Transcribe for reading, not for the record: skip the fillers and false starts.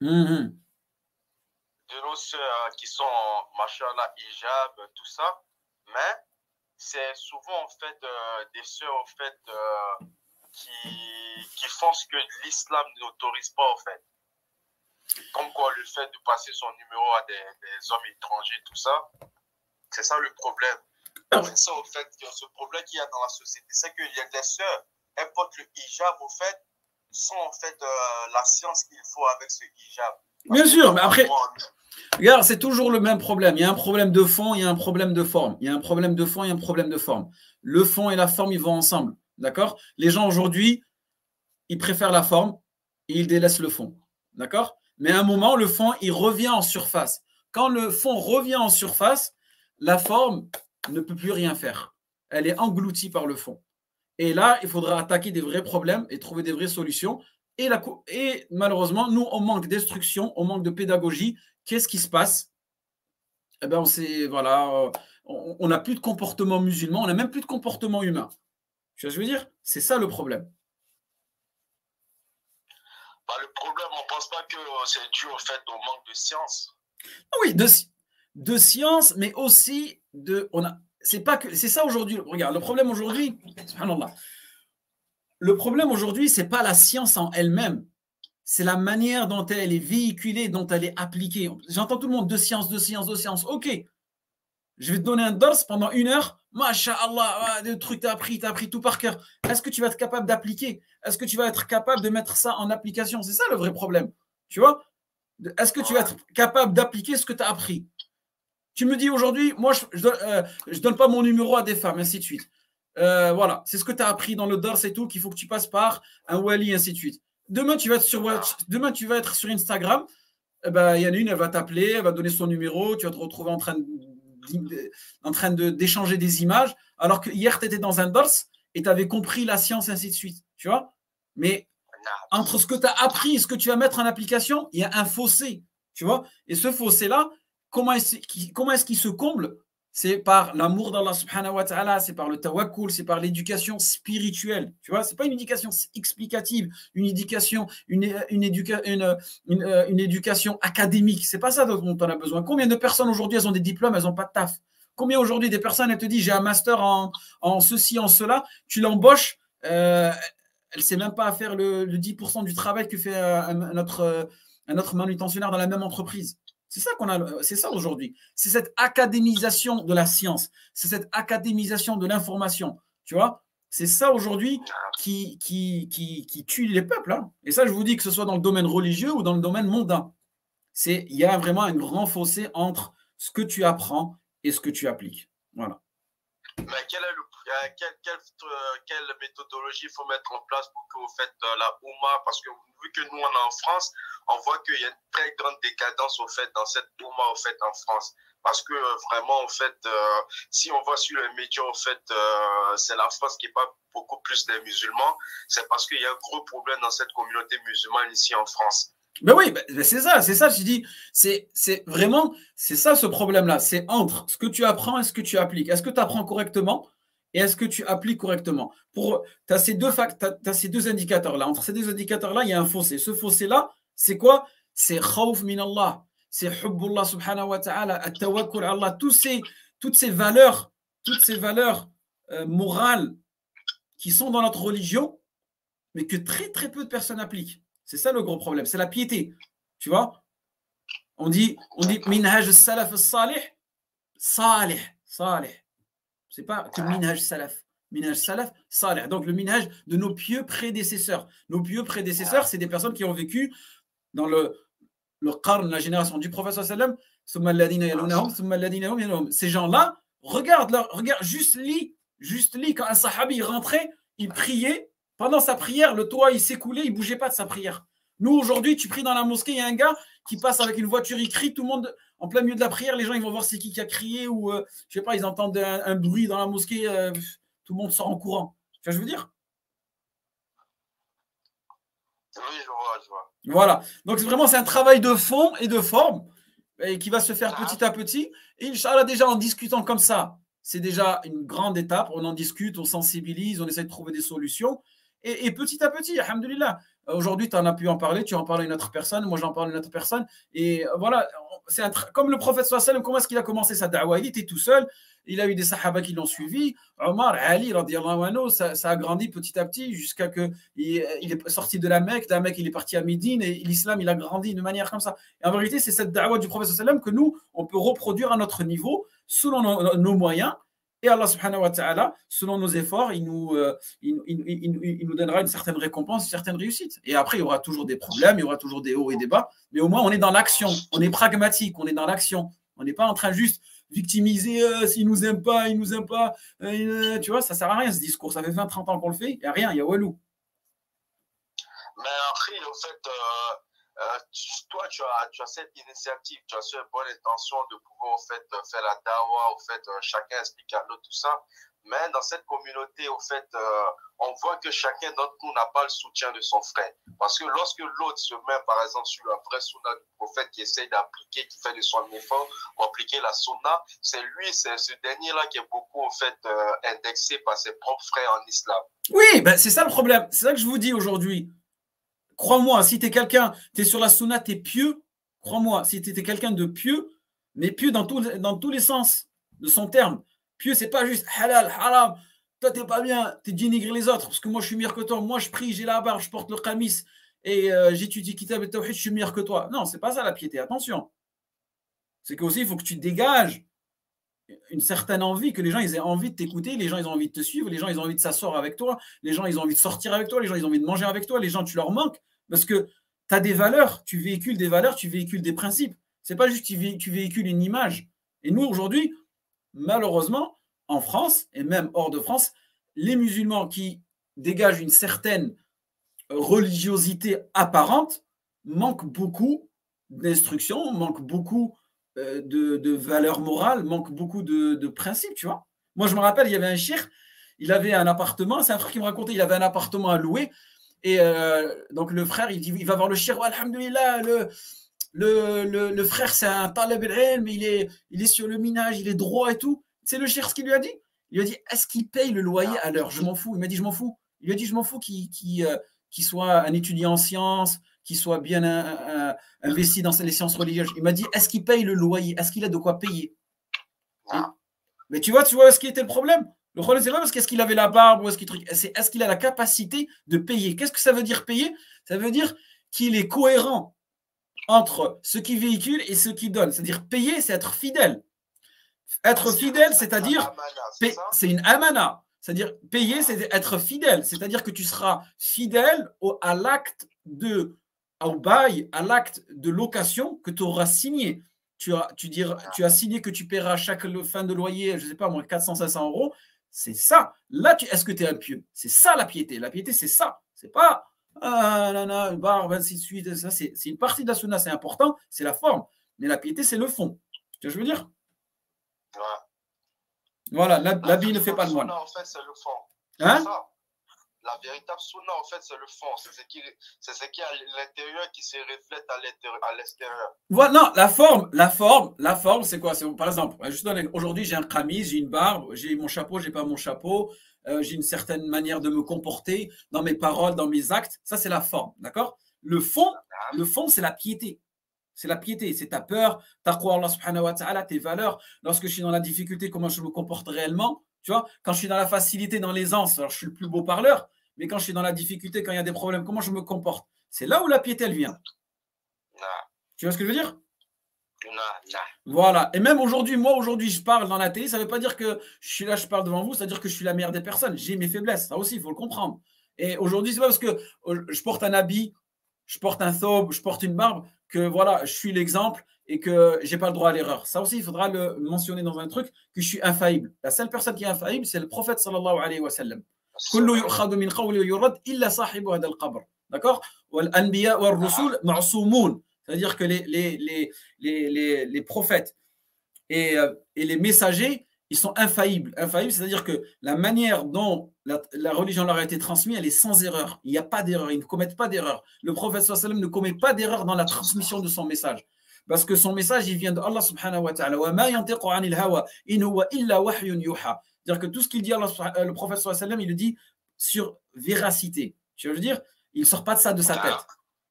Mhm. De nos sœurs qui sont, machallah, hijab, tout ça. Mais c'est souvent, en fait, des sœurs, en fait, qui font ce que l'islam n'autorise pas, en fait. Comme quoi, le fait de passer son numéro à des hommes étrangers, tout ça, c'est ça le problème. C'est ça, en fait, ce problème qu'il y a dans la société, c'est qu'il y a des sœurs, elles portent le hijab, au fait, sans, en fait, la science qu'il faut avec ce hijab. Bien sûr, mais après, regarde, c'est toujours le même problème. Il y a un problème de fond, il y a un problème de forme. Il y a un problème de fond, il y a un problème de forme. Le fond et la forme, ils vont ensemble. D'accord? Les gens aujourd'hui, ils préfèrent la forme et ils délaissent le fond. D'accord? Mais à un moment, le fond, il revient en surface. Quand le fond revient en surface, la forme ne peut plus rien faire. Elle est engloutie par le fond. Et là, il faudra attaquer des vrais problèmes et trouver des vraies solutions. Et malheureusement, nous, on manque d'instruction, on manque de pédagogie. Qu'est-ce qui se passe? Eh ben, voilà, on n'a plus de comportement musulman, on n'a même plus de comportement humain. Tu vois ce que je veux dire? C'est ça le problème. Bah, le problème, on ne pense pas que c'est dû au fait au manque de science. Oui, de science, mais aussi de. C'est pas que. C'est ça aujourd'hui. Regarde, le problème aujourd'hui, subhanallah. Le problème aujourd'hui, c'est pas la science en elle-même. C'est la manière dont elle est véhiculée, dont elle est appliquée. J'entends tout le monde de science, de science, de science. Ok, je vais te donner un dors pendant 1 heure. Masha'Allah, le truc t'as appris tout par cœur. Est-ce que tu vas être capable d'appliquer? Est-ce que tu vas être capable de mettre ça en application? C'est ça le vrai problème. Tu vois? Est-ce que tu vas être capable d'appliquer ce que tu as appris? Tu me dis aujourd'hui, moi, je donne pas mon numéro à des femmes, ainsi de suite. Voilà, c'est ce que tu as appris dans le dors, c'est tout, qu'il faut que tu passes par un wali, ainsi de suite. Demain, tu vas être sur Instagram. Eh ben, il y en a une, elle va t'appeler, elle va donner son numéro, tu vas te retrouver en train d'échanger des images, alors que hier, tu étais dans un dors et tu avais compris la science, ainsi de suite. Tu vois? Mais entre ce que tu as appris et ce que tu vas mettre en application, il y a un fossé. Tu vois? Et ce fossé-là, comment est-ce qu'il se comble? C'est par l'amour d'Allah subhanahu wa ta'ala, c'est par le tawakkul, c'est par l'éducation spirituelle. Tu vois, c'est pas une éducation explicative, une éducation, une éducation académique. C'est pas ça dont on a besoin. Combien de personnes aujourd'hui, elles ont des diplômes, elles n'ont pas de taf? Combien aujourd'hui des personnes, elles te disent, j'ai un master en ceci, en cela, tu l'embauches, elle ne sait même pas faire le 10% du travail que fait un autre manutentionnaire dans la même entreprise. C'est ça qu'on a, c'est ça aujourd'hui. C'est cette académisation de la science, c'est cette académisation de l'information. Tu vois, c'est ça aujourd'hui qui tue les peuples. Hein. Et ça, je vous dis que ce soit dans le domaine religieux ou dans le domaine mondain. Il y a vraiment un grand fossé entre ce que tu apprends et ce que tu appliques. Voilà. Mais quelle méthodologie il faut mettre en place pour que vous faites la Oumma? Parce que vu que nous, on est en France, on voit qu'il y a une très grande décadence au fait, dans cette Oumma au fait, en France. Parce que vraiment, en fait, si on voit sur les médias, en fait, c'est la France qui n'est pas beaucoup plus des musulmans. C'est parce qu'il y a un gros problème dans cette communauté musulmane ici en France. Ben oui, ben c'est ça, je dis, c'est vraiment, c'est ça ce problème-là, c'est entre ce que tu apprends et ce que tu appliques. Est-ce que tu apprends correctement et est-ce que tu appliques correctement? Tu as ces deux indicateurs-là. Entre ces deux indicateurs-là, il y a un fossé. Ce fossé-là, c'est quoi? C'est khawf min Allah, c'est hubbullah subhanahu wa ta'ala, at-tawakkul Allah, toutes ces valeurs morales qui sont dans notre religion, mais que très très peu de personnes appliquent. C'est ça le gros problème, c'est la piété. Tu vois? On dit minhaj salaf salih, salih, salih. C'est pas que minhaj salaf. Minhaj salaf, salih. Donc le minhaj de nos pieux prédécesseurs. Nos pieux prédécesseurs, c'est des personnes qui ont vécu dans le qarn, la génération du prophète sallam. Ces gens-là, regarde, juste lis, quand un sahabi rentrait, il priait. Pendant sa prière, le toit, il s'écoulait, il ne bougeait pas de sa prière. Nous, aujourd'hui, tu pries dans la mosquée, il y a un gars qui passe avec une voiture, il crie, tout le monde, en plein milieu de la prière, les gens, ils vont voir c'est qui a crié, ou, je sais pas, ils entendent un bruit dans la mosquée, tout le monde sort en courant. Tu vois ce que je veux dire? Oui, je vois. Voilà. Donc, c'est un travail de fond et de forme et qui va se faire petit à petit. Et Inch'Allah, déjà en discutant comme ça, c'est déjà une grande étape. On en discute, on sensibilise, on essaie de trouver des solutions. Et petit à petit, alhamdoulilah, Aujourd'hui, tu en as pu en parler, tu en parles à une autre personne, moi j'en parle à une autre personne. Et voilà, comme le prophète sallallahu alayhi wa sallam, comment est-ce qu'il a commencé sa da'wah? Il était tout seul, il a eu des sahaba qui l'ont suivi. Omar, Ali, radiallahu anhu, ça a grandi petit à petit jusqu'à ce qu'il est sorti de la Mecque, il est parti à Médine et l'islam, il a grandi de manière comme ça. Et en vérité, c'est cette da'wah du prophète sallallahu alayhi wa sallam que nous, on peut reproduire à notre niveau, selon nos moyens. Et Allah subhanahu wa ta'ala, selon nos efforts, il nous donnera une certaine récompense, une certaine réussite. Et après, il y aura toujours des problèmes, il y aura toujours des hauts et des bas, mais au moins, on est dans l'action, on est pragmatique, on est dans l'action. On n'est pas en train juste victimiser, s'il ne nous aime pas, il ne nous aime pas. Tu vois, ça ne sert à rien ce discours. Ça fait 20-30 ans qu'on le fait, il n'y a rien, il y a walou. Mais après, en fait, toi, tu as cette initiative, tu as cette bonne intention de pouvoir en fait, faire la dawa, en fait, chacun explique à l'autre tout ça. Mais dans cette communauté, en fait, on voit que chacun d'entre nous n'a pas le soutien de son frère. Parce que lorsque l'autre se met, par exemple, sur la vraie sunna du prophète qui essaye d'appliquer, qui fait de son effort pour appliquer la sunna, c'est ce dernier-là qui est beaucoup, en fait, indexé par ses propres frères en islam. Oui, ben c'est ça le problème. C'est ça que je vous dis aujourd'hui. Crois-moi, si tu es quelqu'un, tu es sur la sunna, tu es pieux, crois-moi, si tu es quelqu'un de pieux, mais pieux dans tous les sens de son terme. Pieux, c'est pas juste halal, haram, toi t'es pas bien, tu dénigres les autres, parce que moi je suis meilleur que toi, moi je prie, j'ai la barbe, je porte le qamis, et j'étudie Kitab et Tawhid, je suis meilleur que toi. Non, c'est pas ça la piété, attention. C'est qu'aussi, il faut que tu dégages une certaine envie, que les gens ils aient envie de t'écouter, les gens ils ont envie de te suivre, les gens ils ont envie de s'asseoir avec toi, les gens ils ont envie de sortir avec toi, les gens ils ont envie de manger avec toi, les gens tu leur manques parce que tu as des valeurs, tu véhicules des valeurs, tu véhicules des principes. C'est pas juste que tu véhicules une image. Et nous aujourd'hui, malheureusement, en France et même hors de France, les musulmans qui dégagent une certaine religiosité apparente manquent beaucoup d'instruction, manquent beaucoup de valeurs morales, manque beaucoup de principes, tu vois. Moi, je me rappelle, il y avait un cheikh, il avait un appartement, c'est un frère qui me racontait, il avait un appartement à louer, et donc le frère, il dit, il va voir le cheikh, oh, alhamdoulilah, le frère, c'est un talib al-ilm, mais il est sur le minage, il est droit et tout. C'est le cheikh ce qu'il lui a dit. Il lui a dit, est-ce qu'il paye le loyer à l'heure? Je m'en fous. Il m'a dit, je m'en fous. Il lui a dit, je m'en fous qu'il soit un étudiant en sciences, qu'il soit bien investi dans les sciences religieuses. Il m'a dit, est-ce qu'il paye le loyer? Est-ce qu'il a de quoi payer? Mais tu vois ce qui était le problème? Le problème, c'est pas parce qu'est-ce qu'il avait la barbe ou est-ce qu'il a la capacité de payer? Qu'est-ce que ça veut dire payer? Ça veut dire qu'il est cohérent entre ce qu'il véhicule et ce qu'il donne. C'est-à-dire payer, c'est être fidèle. Être fidèle, c'est-à-dire, c'est une amana. C'est-à-dire payer, c'est être fidèle. C'est-à-dire que tu seras fidèle à l'acte au bail, à l'acte de location que tu auras signé. Tu as signé que tu paieras chaque fin de loyer, je ne sais pas moi, 400-500 euros. C'est ça. Là, est-ce que tu es un pieux? C'est ça la piété. La piété, c'est ça. C'est pas une barbe, ainsi de suite. Ça, c'est une partie de la sunna, c'est important, c'est la forme. Mais la piété, c'est le fond. Tu vois ce que je veux dire? Ouais. Voilà, l'habit ne fait pas le moine. En fait, c'est le fond. Hein? Ça. La véritable sunna, en fait, c'est le fond. C'est ce qui est à l'intérieur qui se reflète à l'extérieur. Voilà, non, la forme, c'est quoi? Par exemple, aujourd'hui, j'ai un qamis, j'ai une barbe, j'ai mon chapeau, j'ai pas mon chapeau, j'ai une certaine manière de me comporter dans mes paroles, dans mes actes. Ça, c'est la forme, d'accord? Le fond, c'est la piété. C'est la piété, c'est ta peur, taqwa Allah subhanahu wa ta'ala, tes valeurs. Lorsque je suis dans la difficulté, comment je me comporte réellement? Tu vois, quand je suis dans la facilité, dans l'aisance, alors je suis le plus beau parleur, mais quand je suis dans la difficulté, quand il y a des problèmes, comment je me comporte? C'est là où la piété, elle vient. Tu vois ce que je veux dire? Voilà. Et même aujourd'hui, je parle dans la télé, ça ne veut pas dire que je suis là, je parle devant vous, c'est-à-dire que je suis la meilleure des personnes. J'ai mes faiblesses, ça aussi, il faut le comprendre. Et aujourd'hui, c'est pas parce que je porte un habit, je porte un thobe, je porte une barbe, que voilà, je suis l'exemple et que je n'ai pas le droit à l'erreur. Ça aussi, il faudra le mentionner dans un truc, que je suis infaillible. La seule personne qui est infaillible, c'est le prophète sallallahu alayhi wa sallam. D'accord? C'est-à-dire que les prophètes et les messagers, ils sont infaillibles. Infaillibles, c'est-à-dire que la manière dont la religion leur a été transmise, elle est sans erreur. Il n'y a pas d'erreur, ils ne commettent pas d'erreur. Le prophète sallallahu alayhi wa sallam ne commet pas d'erreur dans la transmission de son message. Parce que son message, il vient de Allah subhanahu wa ta'ala. C'est-à-dire que tout ce qu'il dit, le prophète sallallahu alayhi wa sallam, il le dit sur véracité. Tu veux dire, Il ne sort pas de ça de sa tête.